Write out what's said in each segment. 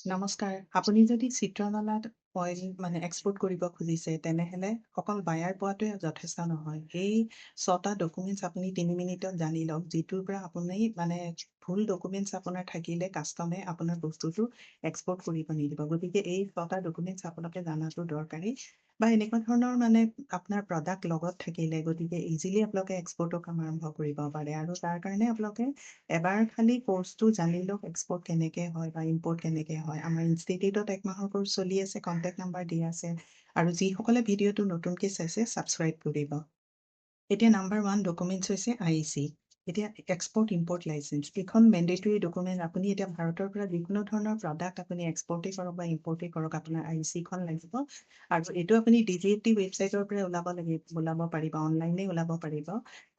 নমস্কাৰ। আপুনি যদি চিত্ৰনলাত অইল এক্সপোৰ্ট কৰিব খুজিছে, তেনেহ'লে অকল বায়াৰ পোৱাটোৱে যথেষ্ট নহয়। এই ৬টা ডকুমেণ্টছ আপুনি ৩ মিনিটত জানি লওক, যিটোৰ পৰা আপুনি ভুল ডকুমেণ্টছ আপোনাৰ থাকিলে কাষ্টমে আপোনাৰ বস্তুটো এক্সপোৰ্ট কৰিব নিদিব। গতিকে এই ৬টা ডকুমেণ্টছ আপোনালোকে জানাটো দৰকাৰী বা এনেকুৱা ধৰণৰ আপোনাৰ প্ৰডাক্ট লগত থাকিলে গতিকে ইজিলি আপোনালোকে এক্সপোৰ্টৰ কাম আৰম্ভ কৰিব পাৰে। আৰু তাৰ কাৰণে আপোনালোকে এবাৰ খালি কোৰ্চটো জানি লওক এক্সপোৰ্ট কেনেকৈ হয় বা ইম্পৰ্ট কেনেকৈ হয়। আমাৰ ইনষ্টিটিউটত ১ মাহৰ কোৰ্চ চলি আছে, কণ্টেক্ট নাম্বাৰ দিয়া আছে। আৰু যিসকলে ভিডিঅ'টো নতুনকৈ চাইছে ছাবস্ক্ৰাইব কৰিব। এতিয়া নাম্বাৰ 1 ডকুমেণ্টছ হৈছে IEC। এতিয়া এক্সপোৰ্ট ইম্পৰ্ট লাইচেঞ্চ, এইখন মেণ্ডেটৰী ডকুমেণ্ট। আপুনি এতিয়া ভাৰতৰ পৰা যিকোনো ধৰণৰ প্ৰডাক্ট আপুনি এক্সপৰ্টেই কৰক বা ইম্পৰ্টেই কৰক, আপোনাৰ IECখন লাগিব। আৰু এইটো আপুনি DGFT ৱেবছাইটৰ পৰা ওলাব পাৰিব, অনলাইনে ওলাব পাৰিব।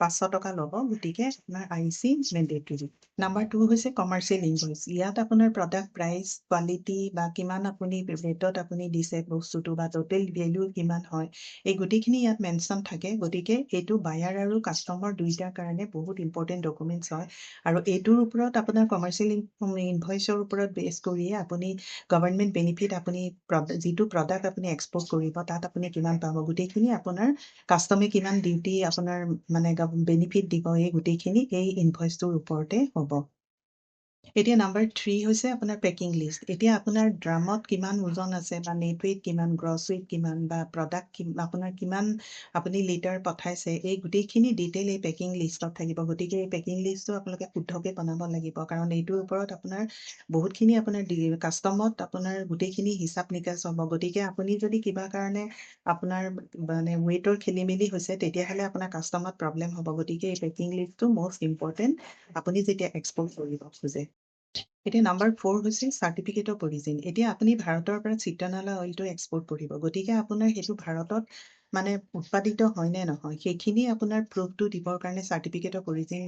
৫০০ টকা ল'ব, গতিকে আপোনাৰ IEC মেণ্ডেটৰী। নাম্বাৰ 2 হৈছে কমাৰ্চিয়েল ইনভইচ। ইয়াত আপোনাৰ প্ৰডাক্ট প্ৰাইচ, কোৱালিটি বা কিমান আপুনি ৰেটত আপুনি দিছে বস্তুটো বা টোটেল ভেলিউ কিমান হয়, এই গোটেইখিনি ইয়াত মেনশ্যন থাকে। গতিকে এইটো বায়াৰ আৰু কাষ্টমাৰ দুইটাৰ কাৰণে বহুত ইম্পৰ্টেণ্ট ডকুমেণ্টছ হয়। আৰু এইটোৰ ওপৰত আপোনাৰ কমাৰ্চিয়েল ইনভইচৰ ওপৰত বেছ কৰিয়ে আপুনি গভৰ্ণমেণ্ট বেনিফিট, আপুনি যিটো প্ৰডাক্ট আপুনি এক্সপোৰ্ট কৰিব তাত আপুনি কিমান পাব, গোটেইখিনি আপোনাৰ কাষ্টমে কিমান ডিউটি আপোনাৰ বেনিফিট দিব, এই গোটেইখিনি এই ইনভইচটোৰ ওপৰতে হ'ব। এতিয়া নাম্বাৰ 3 হৈছে আপোনাৰ পেকিং লিষ্ট। এতিয়া আপোনাৰ ড্ৰামত কিমান ওজন আছে বা নেট ৱেইট কিমান, গ্ৰছ ৱেইট কিমান বা প্ৰডাক্ট আপোনাৰ কিমান আপুনি লিটাৰ পঠাইছে, এই গোটেইখিনি ডিটেইল এই পেকিং লিষ্টত থাকিব। গতিকে এই পেকিং লিষ্টটো আপোনালোকে শুদ্ধকৈ বনাব লাগিব, কাৰণ এইটোৰ ওপৰত আপোনাৰ বহুতখিনি আপোনাৰ কাষ্টমত আপোনাৰ গোটেইখিনি হিচাপ নিকাচ হ'ব। গতিকে আপুনি যদি কিবা কাৰণে আপোনাৰ ৱেইটৰ খেলি মেলি হৈছে, তেতিয়াহ'লে আপোনাৰ কাষ্টমত প্ৰব্লেম হ'ব। গতিকে এই পেকিং লিষ্টটো মষ্ট ইম্পৰ্টেণ্ট আপুনি যেতিয়া এক্সপোৰ্ট কৰিব খোজে। এতিয়া নাম্বাৰ 4 হৈছে চাৰ্টিফিকেট অফ অৰিজিন। এতিয়া আপুনি ভাৰতৰ পৰা চিত্ৰনলা অইলটো এক্সপোৰ্ট কৰিব, গতিকে আপোনাৰ সেইটো ভাৰতত উৎপাদিত হয় নে নহয়, সেইখিনি আপোনাৰ প্ৰুফটো দিবৰ কাৰণে চাৰ্টিফিকেট অফ অৰিজিন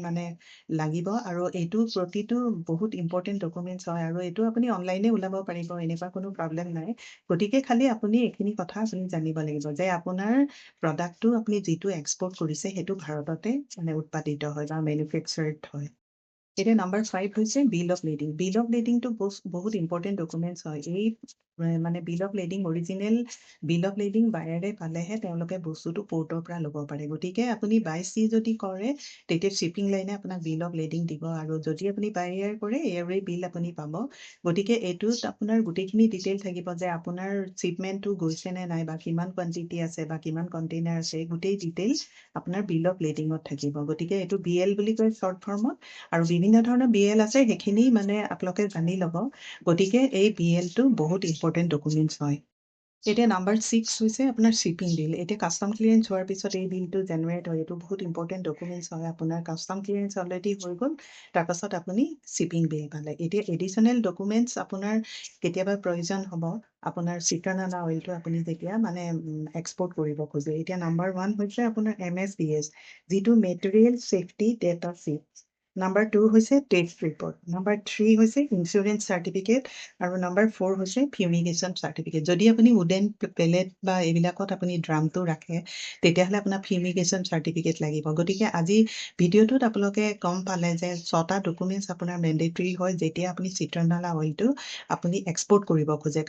লাগিব। আৰু এইটো প্ৰতিটো বহুত ইম্পৰ্টেণ্ট ডকুমেণ্টছ হয়, আৰু এইটো আপুনি অনলাইনে ওলাব পাৰিব, এনেকুৱা কোনো প্ৰব্লেম নাই। গতিকে খালি আপুনি এইখিনি কথা আপুনি জানিব লাগিব যে আপোনাৰ প্ৰডাক্টটো আপুনি যিটো এক্সপোৰ্ট কৰিছে সেইটো ভাৰততে উৎপাদিত হয় বা মেনুফেকচাৰ্ড হয়। এতিয়া নাম্বাৰ 5 হৈছে বিল অফ লেডিং। বিল অফ লেডিংটো বহুত ইম্পৰ্টেণ্ট ডকুমেণ্টছ হয়। এই bill of lading, original bill of lading বায়াৰে পালেহে তেওঁলোকে বস্তুটো পৰ্টৰ পৰা ল'ব পাৰে। গতিকে আপুনি বাই চি যদি কৰে, তেতিয়া শ্বিপিং লাইনে আপোনাক বিল অফ লেডিং দিব, আৰু যদি আপুনি বাই এয়াৰ কৰে, এয়াৰৱে বিল আপুনি পাব। গতিকে এইটোত আপোনাৰ গোটেইখিনি ডিটেইল থাকিব যে আপোনাৰ শ্বিপমেণ্টটো গৈছে নে নাই বা কিমান কোৱান্টিটি আছে বা কিমান কণ্টেইনাৰ আছে, গোটেই ডিটেইলছ আপোনাৰ বিল অফ লেডিঙত থাকিব। গতিকে এইটো BL বুলি কয় শ্বৰ্ট ফৰ্মত, আৰু বিভিন্ন ধৰণৰ BL আছে, সেইখিনি আপোনালোকে জানি ল'ব। গতিকে এই BLটো বহুত ইম্পৰ্টেণ্ট ডকুমেণ্টছ হয়। এতিয়া নাম্বাৰ 6 হৈছে আপোনাৰ শ্বিপিং বিল। এতিয়া কাষ্টম ক্লিয়াৰেঞ্চ হোৱাৰ পিছত এই বিলটো জেনেৰেট হয়। এইটো বহুত ইম্পৰ্টেণ্ট ডকুমেণ্টছ হয়। আপোনাৰ কাষ্টম ক্লিয়াৰেঞ্চ অলৰেডি হৈ গ'ল, তাৰপাছত আপুনি শ্বিপিং বিল পালে। এতিয়া এডিশ্যনেল ডকুমেণ্টছ আপোনাৰ কেতিয়াবা প্ৰয়োজন হ'ব আপোনাৰ চিত্ৰনলা অইলটো আপুনি যেতিয়া এক্সপোৰ্ট কৰিব খোজে। এতিয়া নাম্বাৰ 1 হৈছে আপোনাৰ MSDS, যিটো material safety data sheet. Number 2 হৈছে টেষ্ট ৰিপৰ্ট। নাম্বাৰ 3 হৈছে ইঞ্চুৰেঞ্চ চাৰ্টিফিকেট। আৰু নাম্বাৰ 4 হৈছে ফিউমিগেশ্যন চাৰ্টিফিকেট। যদি আপুনি উডেন পেলেট বা এইবিলাকত আপুনি ড্ৰামটো ৰাখে, তেতিয়াহ'লে আপোনাৰ ফিউমিগেশ্যন চাৰ্টিফিকেট লাগিব। গতিকে আজি ভিডিঅ'টোত আপোনালোকে গম পালে যে 6টা ডকুমেণ্টছ আপোনাৰ মেণ্ডেটৰী হয় যেতিয়া আপুনি চিত্ৰনলা অইলটো আপুনি এক্সপোৰ্ট কৰিব খোজে।